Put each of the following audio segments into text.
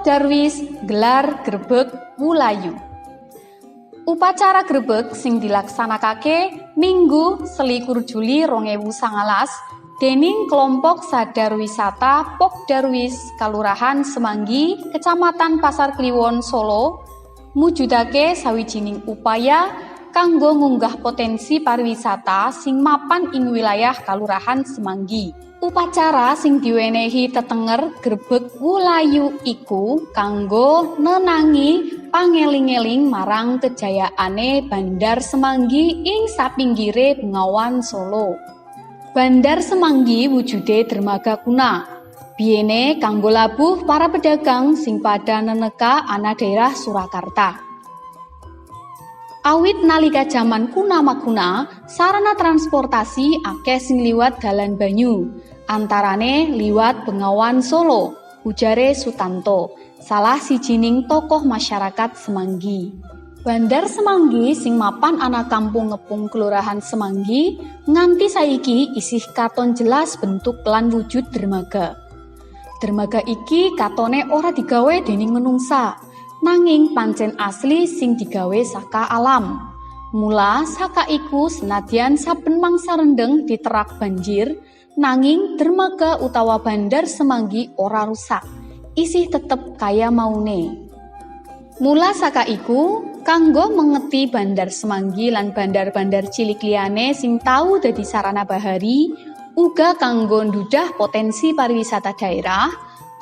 Darwis gelar Grebeg Wulayu. Upacara grebeg sing dilaksanakake Minggu 21 Juli 2019 dening kelompok sadar wisata Pok Darwis Kalurahan Semanggi, Kecamatan Pasar Kliwon, Solo, mujudake sawijining upaya kanggo ngunggah potensi pariwisata sing mapan ing wilayah Kalurahan Semanggi. Upacara sing diwenehi tetenger Grebeg Wulayu iku kanggo nenangi pangeling-eling marang kejayaane Bandar Semanggi ing sapinggire Bengawan Solo. Bandar Semanggi wujude dermaga kuna. Biyene kanggo labuh para pedagang sing pada neneka ana daerah Surakarta. Awit nalika jaman kuna makuna, sarana transportasi akeh sing liwat dalan banyu. Antarane liwat Bengawan Solo, ujare Sutanto, salah sijining tokoh masyarakat Semanggi. Bandar Semanggi sing mapan ana kampung ngepung Kelurahan Semanggi nganti saiki isih katon jelas bentuk lan wujud dermaga. Dermaga iki katone ora digawe dening menungsa, nanging pancen asli sing digawe saka alam. Mula saka iku senadyan saben mangsa rendeng diterak banjir, nanging dermaga utawa Bandar Semanggi ora rusak, isih tetep kaya maune. Mula saka iku kanggo mengeti Bandar Semanggi lan bandar-bandar cilik liyane sing tau dadi sarana bahari, uga kanggo ndudah potensi pariwisata daerah,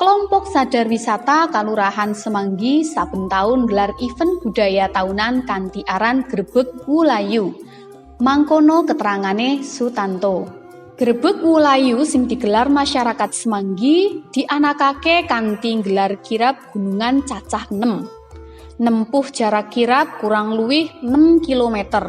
kelompok sadar wisata Kalurahan Semanggi saben taun gelar event budaya tahunan kanthi aran Grebeg Wulayu. Mangkono keterangane Sutanto. Grebeg Wulayu sing digelar masyarakat Semanggi dianakake kanthi gelar kirab gunungan cacah 6. Nempuh jarak kirab kurang luwih 6 km.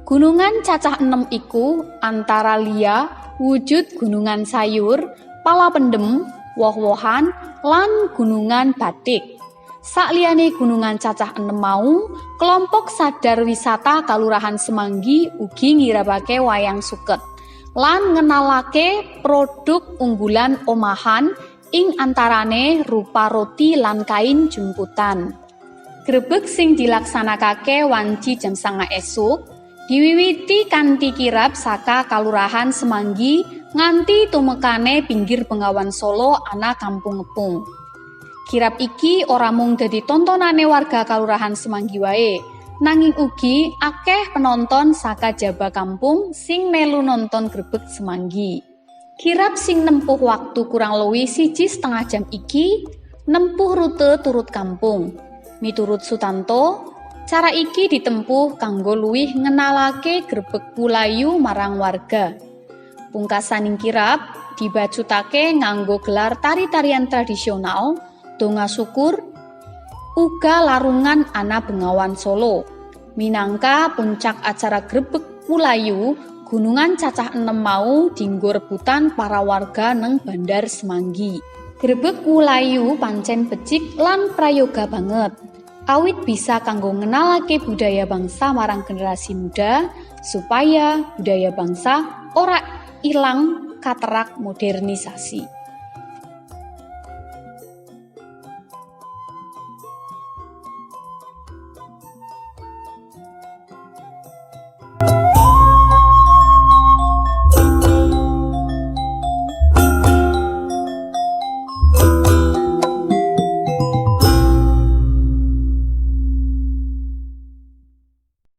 Gunungan cacah 6 iku antara liya wujud gunungan sayur, pala pendem, woh-wohan, lan gunungan batik. Sakliyane gunungan cacah 6 mau, kelompok sadar wisata Kalurahan Semanggi ugi ngirabake wayang suket lan ngenalake produk unggulan omahan ing antarane rupa roti lan kain jumputan. Grebeg sing dilaksanakake wanci jam 9 esuk diwiwiti kanthi kirab saka Kalurahan Semanggi nganti tumekane pinggir Bengawan Solo ana kampung ngepung. Kirab iki ora mung dadi tontonane warga Kalurahan Semanggi wae, nanging ugi akeh penonton saka jaba kampung sing melu nonton Grebeg Semanggi. Kirab sing nempuh waktu kurang luwih 1,5 jam iki nempuh rute turut kampung. Miturut Sutanto, cara iki ditempuh kanggo luwih ngenalake Grebeg Wulayu marang warga. Pungkasaning kirab dibacutake nganggo gelar tari-tarian tradisional, donga syukur, uga larungan ana Bengawan Solo. Minangka puncak acara Grebeg Wulayu, gunungan cacah 6 mau dinggo rebutan para warga neng Bandar Semanggi. Grebeg Wulayu pancen becik lan prayoga banget. Awit bisa kanggo ngenalake budaya bangsa marang generasi muda supaya budaya bangsa ora ilang katerak modernisasi.